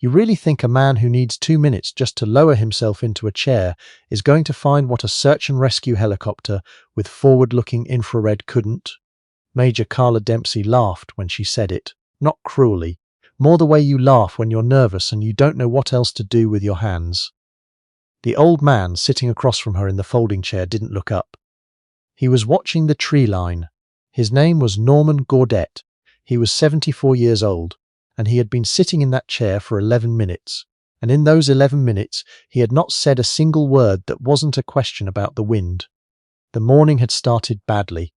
You really think a man who needs 2 minutes just to lower himself into a chair is going to find what a search and rescue helicopter with forward-looking infrared couldn't? Major Carla Dempsey laughed when she said it, not cruelly, more the way you laugh when you're nervous and you don't know what else to do with your hands. The old man sitting across from her in the folding chair didn't look up. He was watching the tree line. His name was Norman Gaudette. He was 74 years old, and he had been sitting in that chair for 11 minutes. And in those 11 minutes, he had not said a single word that wasn't a question about the wind. The morning had started badly.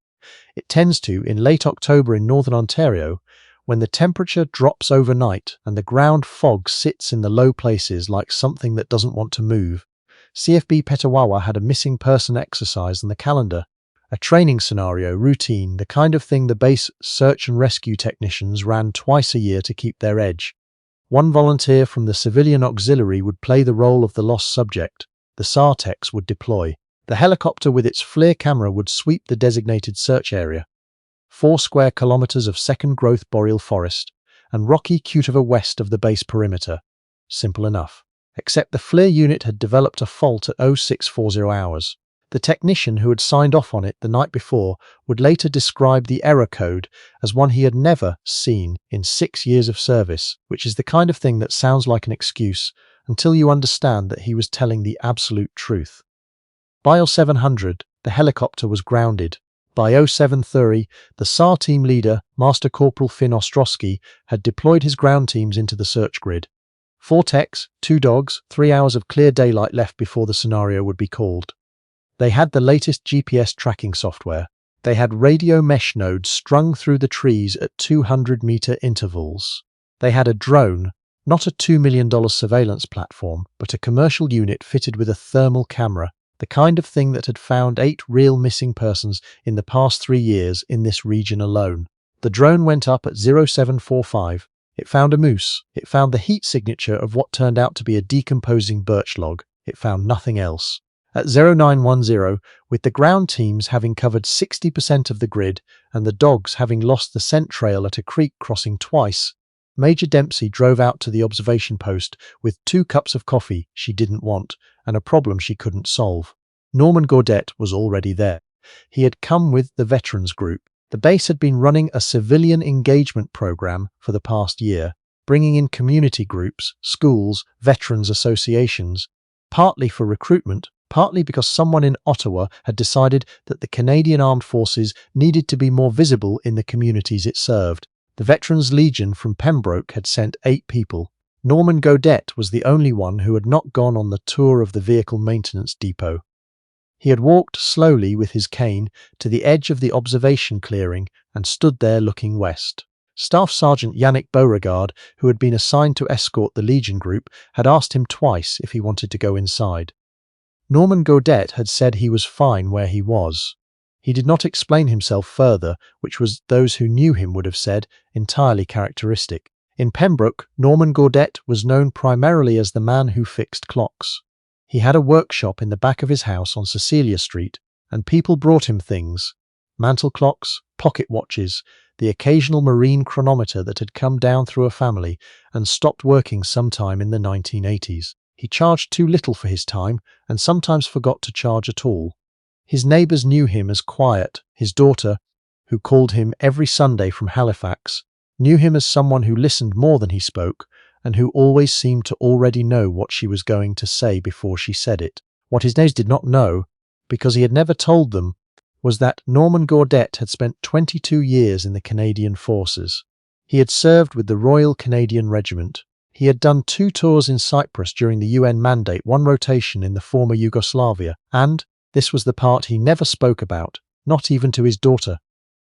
It tends to in late October in northern Ontario, when the temperature drops overnight and the ground fog sits in the low places like something that doesn't want to move. CFB Petawawa had a missing person exercise on the calendar. A training scenario, routine, the kind of thing the base search and rescue technicians ran twice a year to keep their edge. One volunteer from the civilian auxiliary would play the role of the lost subject. The SAR-techs would deploy. The helicopter with its FLIR camera would sweep the designated search area. 4 square kilometers of second-growth boreal forest, and rocky Kutova west of the base perimeter. Simple enough. Except the FLIR unit had developed a fault at 0640 hours. The technician who had signed off on it the night before would later describe the error code as one he had never seen in 6 years of service, which is the kind of thing that sounds like an excuse until you understand that he was telling the absolute truth. By 0700, the helicopter was grounded. By 0730, the SAR team leader, Master Corporal Finn Ostrowski, had deployed his ground teams into the search grid. 4 techs, 2 dogs, 3 hours of clear daylight left before the scenario would be called. They had the latest GPS tracking software. They had radio mesh nodes strung through the trees at 200-meter intervals. They had a drone, not a $2 million surveillance platform, but a commercial unit fitted with a thermal camera, the kind of thing that had found 8 real missing persons in the past 3 years in this region alone. The drone went up at 0745. It found a moose. It found the heat signature of what turned out to be a decomposing birch log. It found nothing else. At 0910, with the ground teams having covered 60% of the grid and the dogs having lost the scent trail at a creek crossing twice, Major Dempsey drove out to the observation post with 2 cups of coffee she didn't want and a problem she couldn't solve. Norman Gaudette was already there. He had come with the veterans group. The base had been running a civilian engagement program for the past year, bringing in community groups, schools, veterans associations, partly for recruitment, partly because someone in Ottawa had decided that the Canadian Armed Forces needed to be more visible in the communities it served. The Veterans Legion from Pembroke had sent 8 people. Norman Gaudette was the only one who had not gone on the tour of the vehicle maintenance depot. He had walked slowly with his cane to the edge of the observation clearing and stood there looking west. Staff Sergeant Yannick Beauregard, who had been assigned to escort the Legion group, had asked him twice if he wanted to go inside. Norman Gaudette had said he was fine where he was. He did not explain himself further, which was, those who knew him would have said, entirely characteristic. In Pembroke, Norman Gaudette was known primarily as the man who fixed clocks. He had a workshop in the back of his house on Cecilia Street, and people brought him things: mantel clocks, pocket watches, the occasional marine chronometer that had come down through a family and stopped working sometime in the 1980s. He charged too little for his time and sometimes forgot to charge at all. His neighbours knew him as quiet. His daughter, who called him every Sunday from Halifax, knew him as someone who listened more than he spoke and who always seemed to already know what she was going to say before she said it. What his neighbours did not know, because he had never told them, was that Norman Gaudette had spent 22 years in the Canadian Forces. He had served with the Royal Canadian Regiment. He had done 2 tours in Cyprus during the UN mandate, 1 rotation in the former Yugoslavia, and, this was the part he never spoke about, not even to his daughter,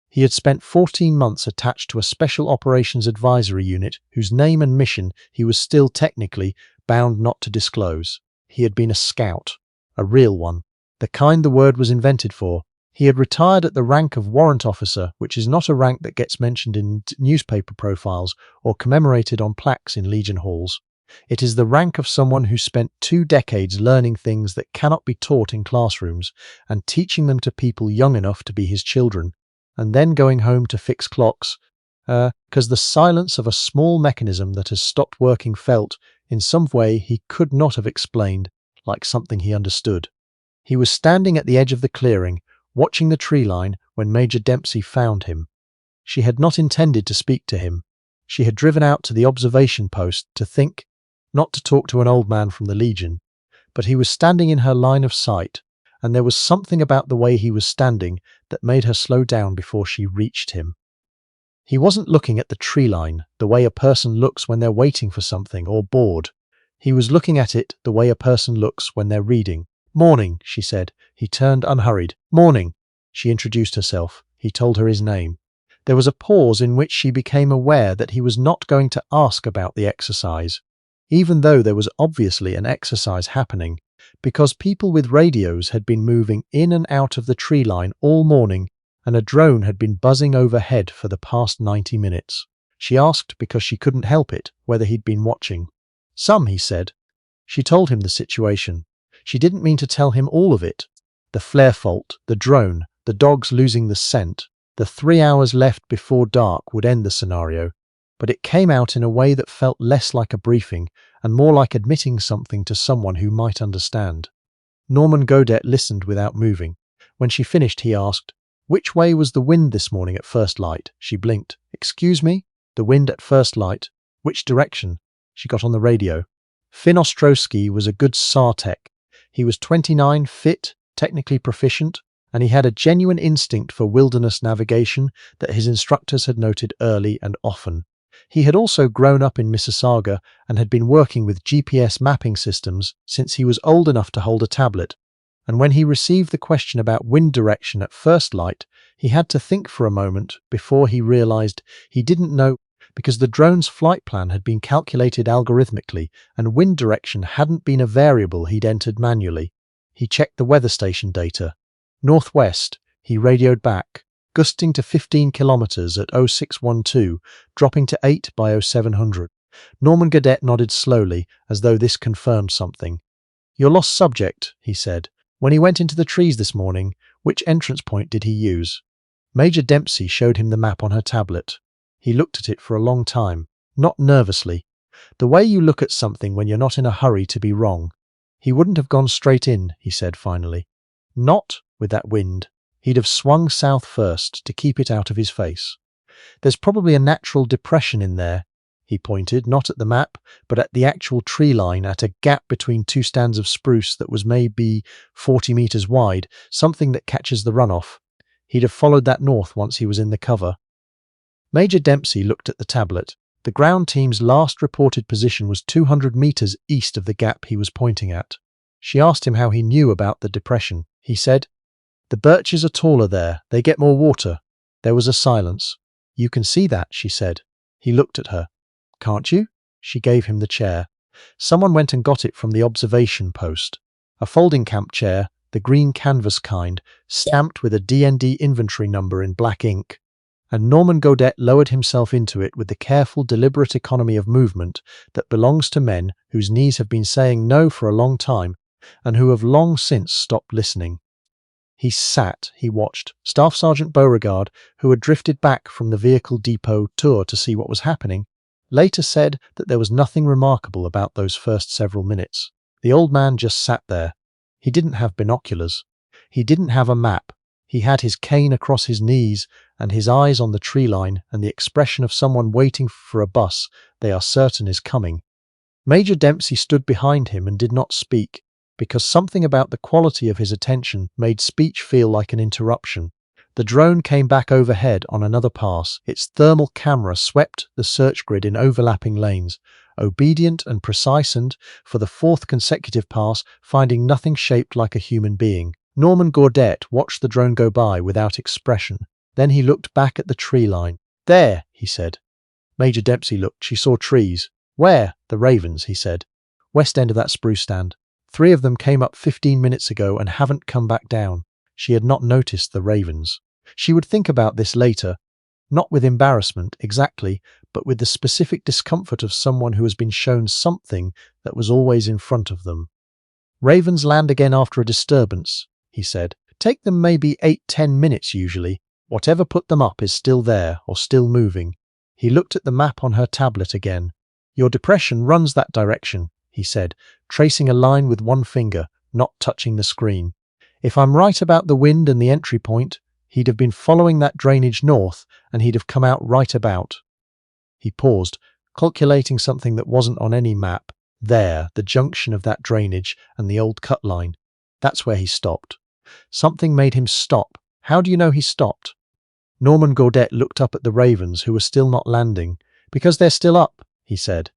he had spent 14 months attached to a Special Operations Advisory Unit whose name and mission he was still technically bound not to disclose. He had been a scout, a real one, the kind the word was invented for. He had retired at the rank of warrant officer, which is not a rank that gets mentioned in newspaper profiles or commemorated on plaques in Legion halls. It is the rank of someone who spent 2 decades learning things that cannot be taught in classrooms and teaching them to people young enough to be his children, and then going home to fix clocks. because the silence of a small mechanism that has stopped working felt, in some way he could not have explained, like something he understood. He was standing at the edge of the clearing, watching the tree line when Major Dempsey found him. She had not intended to speak to him. She had driven out to the observation post to think, not to talk to an old man from the Legion, but he was standing in her line of sight, and there was something about the way he was standing that made her slow down before she reached him. He wasn't looking at the tree line the way a person looks when they're waiting for something or bored. He was looking at it the way a person looks when they're reading. "Morning," she said. He turned unhurried. "Morning." She introduced herself. He told her his name. There was a pause in which she became aware that he was not going to ask about the exercise, even though there was obviously an exercise happening, because people with radios had been moving in and out of the tree line all morning, and a drone had been buzzing overhead for the past 90 minutes. She asked because she couldn't help it, whether he'd been watching. "Some," he said. She told him the situation. She didn't mean to tell him all of it. The flare fault, the drone, the dogs losing the scent, the 3 hours left before dark would end the scenario, but it came out in a way that felt less like a briefing and more like admitting something to someone who might understand. Norman Gaudette listened without moving. When she finished, he asked, "Which way was the wind this morning at first light?" She blinked. "Excuse me? The wind at first light? Which direction?" She got on the radio. Finn Ostrowski was a good SAR-tech. He was 29, fit, technically proficient, and he had a genuine instinct for wilderness navigation that his instructors had noted early and often. He had also grown up in Mississauga and had been working with GPS mapping systems since he was old enough to hold a tablet, and when he received the question about wind direction at first light, he had to think for a moment before he realized he didn't know, because the drone's flight plan had been calculated algorithmically and wind direction hadn't been a variable he'd entered manually. He checked the weather station data. "Northwest," he radioed back, gusting to 15 kilometers at 0612, dropping to 8 by 0700. Norman Gaudette nodded slowly, as though this confirmed something. "Your lost subject," he said. "When he went into the trees this morning, which entrance point did he use?" Major Dempsey showed him the map on her tablet. He looked at it for a long time, not nervously. The way you look at something when you're not in a hurry to be wrong. "He wouldn't have gone straight in," he said finally. "Not with that wind. He'd have swung south first to keep it out of his face. There's probably a natural depression in there." He pointed, not at the map, but at the actual tree line, at a gap between two stands of spruce that was maybe 40 meters wide, something that catches the runoff. He'd have followed that north once he was in the cover. Major Dempsey looked at the tablet. The ground team's last reported position was 200 meters east of the gap he was pointing at. She asked him how he knew about the depression. He said, "The birches are taller there. They get more water." There was a silence. "You can see that," she said. He looked at her. "Can't you?" She gave him the chair. Someone went and got it from the observation post. A folding camp chair, the green canvas kind, stamped with a D&D inventory number in black ink. And Norman Gaudette lowered himself into it with the careful, deliberate economy of movement that belongs to men whose knees have been saying no for a long time and who have long since stopped listening. He sat, he watched. Staff Sergeant Beauregard, who had drifted back from the vehicle depot tour to see what was happening, later said that there was nothing remarkable about those first several minutes. The old man just sat there. He didn't have binoculars. He didn't have a map. He had his cane across his knees and his eyes on the tree line and the expression of someone waiting for a bus they are certain is coming. Major Dempsey stood behind him and did not speak, because something about the quality of his attention made speech feel like an interruption. The drone came back overhead on another pass. Its thermal camera swept the search grid in overlapping lanes, obedient and precise, and, for the fourth consecutive pass, finding nothing shaped like a human being. Norman Gaudette watched the drone go by without expression. Then he looked back at the tree line. "There," he said. Major Dempsey looked. She saw trees. "Where?" "The ravens," he said. "West end of that spruce stand. 3 of them came up 15 minutes ago and haven't come back down." She had not noticed the ravens. She would think about this later, not with embarrassment exactly, but with the specific discomfort of someone who has been shown something that was always in front of them. "Ravens land again after a disturbance," he said. "Take them maybe 8-10 minutes usually. Whatever put them up is still there or still moving." He looked at the map on her tablet again. "Your depression runs that direction," he said, tracing a line with one finger, not touching the screen. "If I'm right about the wind and the entry point, he'd have been following that drainage north, and he'd have come out right about." He paused, calculating something that wasn't on any map. There, the junction of that drainage and the old cut line. That's where he stopped. Something made him stop. How do you know he stopped? Norman Gaudette looked up at the ravens, who were still not landing. "Because they're still up," he said.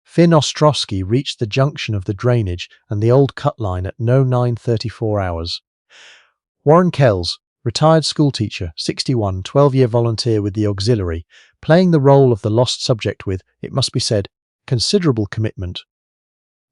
Finn Ostrowski reached the junction of the drainage and the old cut line at 09:34 hours. Warren Kells, retired schoolteacher, 61, 12-year volunteer with the auxiliary, playing the role of the lost subject with, it must be said, considerable commitment,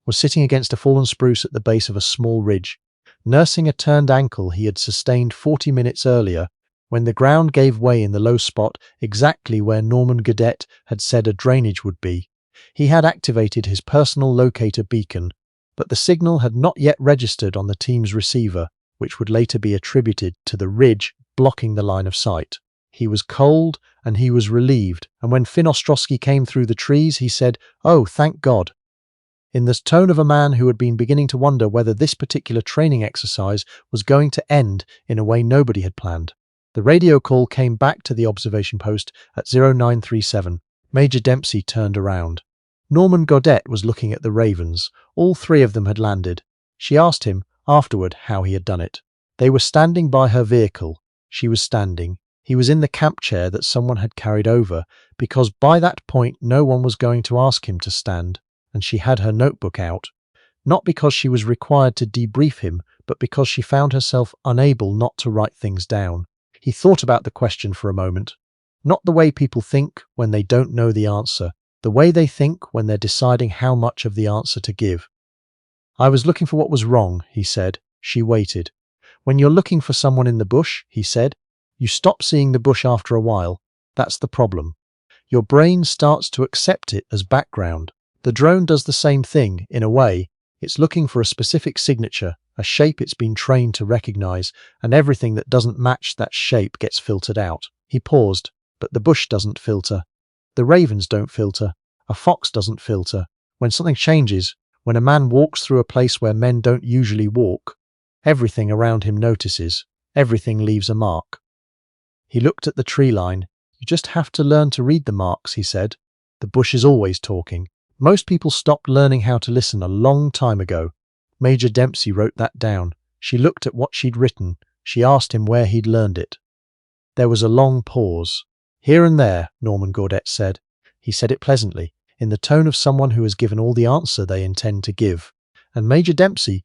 was sitting against a fallen spruce at the base of a small ridge, nursing a turned ankle he had sustained 40 minutes earlier when the ground gave way in the low spot exactly where Norman Gaudette had said a drainage would be. He had activated his personal locator beacon, but the signal had not yet registered on the team's receiver, which would later be attributed to the ridge blocking the line of sight. He was cold and he was relieved, and when Finn Ostrowski came through the trees, he said, "Oh, thank God," in the tone of a man who had been beginning to wonder whether this particular training exercise was going to end in a way nobody had planned. The radio call came back to the observation post at 0937. Major Dempsey turned around. Norman Gaudette was looking at the ravens. All three of them had landed. She asked him, afterward, how he had done it. They were standing by her vehicle. She was standing. He was in the camp chair that someone had carried over, because by that point no one was going to ask him to stand, and she had her notebook out. Not because she was required to debrief him, but because she found herself unable not to write things down. He thought about the question for a moment. Not the way people think when they don't know the answer, the way they think when they're deciding how much of the answer to give. "I was looking for what was wrong," he said. She waited. "When you're looking for someone in the bush," he said, "you stop seeing the bush after a while. That's the problem. Your brain starts to accept it as background. The drone does the same thing, in a way. It's looking for a specific signature, a shape it's been trained to recognize, and everything that doesn't match that shape gets filtered out." He paused. "But the bush doesn't filter. The ravens don't filter. A fox doesn't filter. When something changes, when a man walks through a place where men don't usually walk, everything around him notices. Everything leaves a mark." He looked at the tree line. "You just have to learn to read the marks," he said. "The bush is always talking. Most people stopped learning how to listen a long time ago." Major Dempsey wrote that down. She looked at what she'd written. She asked him where he'd learned it. There was a long pause. "Here and there," Norman Gaudette said. He said it pleasantly, in the tone of someone who has given all the answer they intend to give. And Major Dempsey,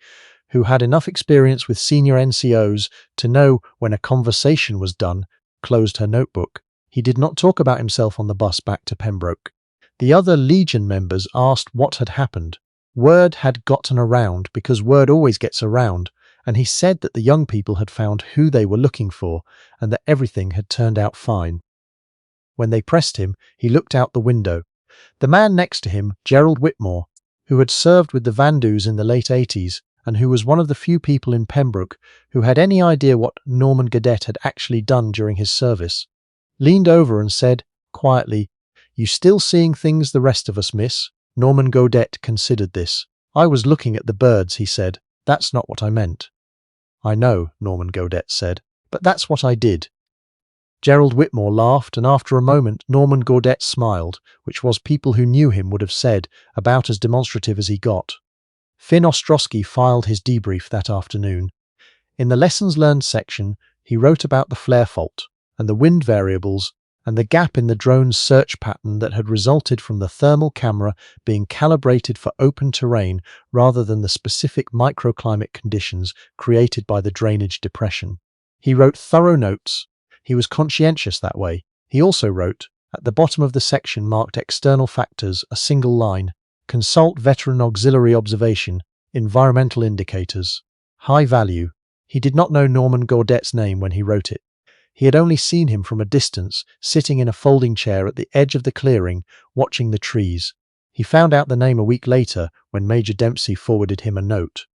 who had enough experience with senior NCOs to know when a conversation was done, closed her notebook. He did not talk about himself on the bus back to Pembroke. The other Legion members asked what had happened. Word had gotten around, because word always gets around, and he said that the young people had found who they were looking for, and that everything had turned out fine. When they pressed him, he looked out the window. The man next to him, Gerald Whitmore, who had served with the Vandus in the late 80s, and who was one of the few people in Pembroke who had any idea what Norman Gaudette had actually done during his service, leaned over and said, quietly, "You still seeing things the rest of us miss?" Norman Gaudette considered this. "I was looking at the birds," he said. "That's not what I meant." "I know," Norman Gaudette said, "but that's what I did." Gerald Whitmore laughed, and after a moment Norman Gaudette smiled, which was, people who knew him would have said, about as demonstrative as he got. Finn Ostrowski filed his debrief that afternoon. In the lessons learned section, he wrote about the flare fault, and the wind variables, and the gap in the drone's search pattern that had resulted from the thermal camera being calibrated for open terrain rather than the specific microclimate conditions created by the drainage depression. He wrote thorough notes. He was conscientious that way. He also wrote, at the bottom of the section marked external factors, a single line, "Consult veteran auxiliary observation, environmental indicators. High value." He did not know Norman Gaudette's name when he wrote it. He had only seen him from a distance, sitting in a folding chair at the edge of the clearing, watching the trees. He found out the name a week later when Major Dempsey forwarded him a note.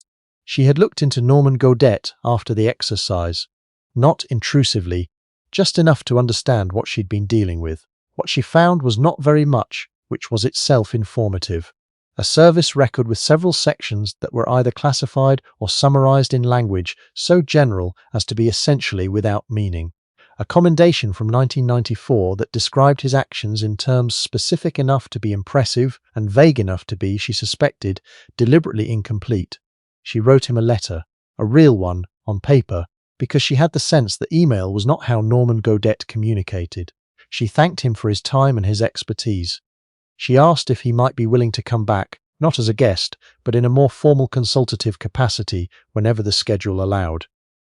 She had looked into Norman Gaudette after the exercise. Not intrusively, just enough to understand what she'd been dealing with. What she found was not very much, which was itself informative. A service record with several sections that were either classified or summarized in language so general as to be essentially without meaning. A commendation from 1994 that described his actions in terms specific enough to be impressive and vague enough to be, she suspected, deliberately incomplete. She wrote him a letter, a real one, on paper, because she had the sense that email was not how Norman Gaudette communicated. She thanked him for his time and his expertise. She asked if he might be willing to come back, not as a guest, but in a more formal consultative capacity whenever the schedule allowed.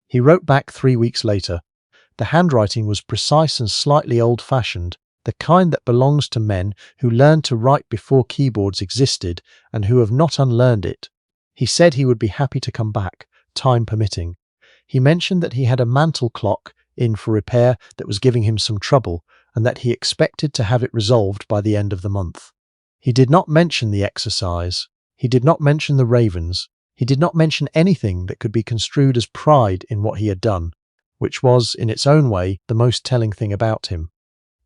He wrote back 3 weeks later. The handwriting was precise and slightly old-fashioned, the kind that belongs to men who learned to write before keyboards existed and who have not unlearned it. He said he would be happy to come back, time permitting. He mentioned that he had a mantel clock in for repair that was giving him some trouble, and that he expected to have it resolved by the end of the month. He did not mention the exercise. He did not mention the ravens. He did not mention anything that could be construed as pride in what he had done, which was, in its own way, the most telling thing about him.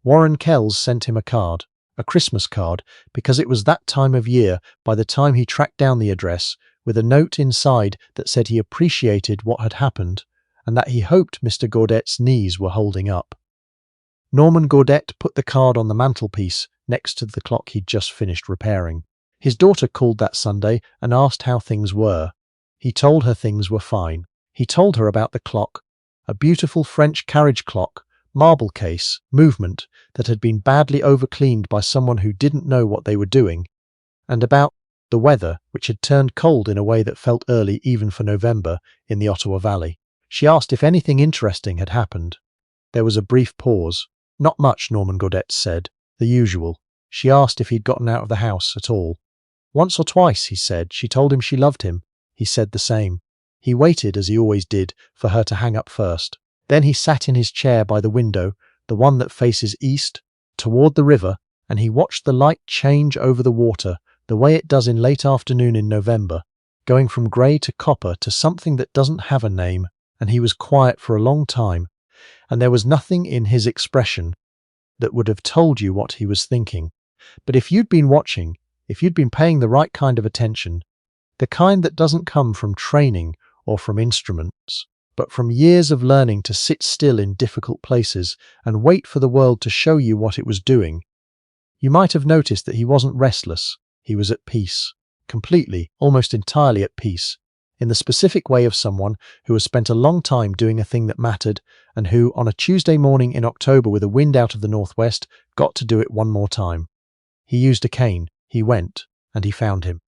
Warren Kells sent him a card, a Christmas card, because it was that time of year by the time he tracked down the address, with a note inside that said he appreciated what had happened and that he hoped Mr. Gaudette's knees were holding up. Norman Gaudette put the card on the mantelpiece next to the clock he'd just finished repairing. His daughter called that Sunday and asked how things were. He told her things were fine. He told her about the clock, a beautiful French carriage clock, marble case, movement, that had been badly overcleaned by someone who didn't know what they were doing, and about the weather, which had turned cold in a way that felt early even for November in the Ottawa Valley. She asked if anything interesting had happened. There was a brief pause. Not much, Norman Gaudette said. The usual. She asked if he'd gotten out of the house at all. Once or twice, he said. She told him she loved him. He said the same. He waited, as he always did, for her to hang up first. Then he sat in his chair by the window, the one that faces east, toward the river, and he watched the light change over the water, the way it does in late afternoon in November, going from grey to copper to something that doesn't have a name, and he was quiet for a long time, and there was nothing in his expression that would have told you what he was thinking. But if you'd been watching, if you'd been paying the right kind of attention, the kind that doesn't come from training or from instruments, but from years of learning to sit still in difficult places and wait for the world to show you what it was doing, you might have noticed that he wasn't restless. He was at peace, completely, almost entirely at peace, in the specific way of someone who has spent a long time doing a thing that mattered and who, on a Tuesday morning in October with a wind out of the northwest, got to do it one more time. He used a cane. He went, and he found him.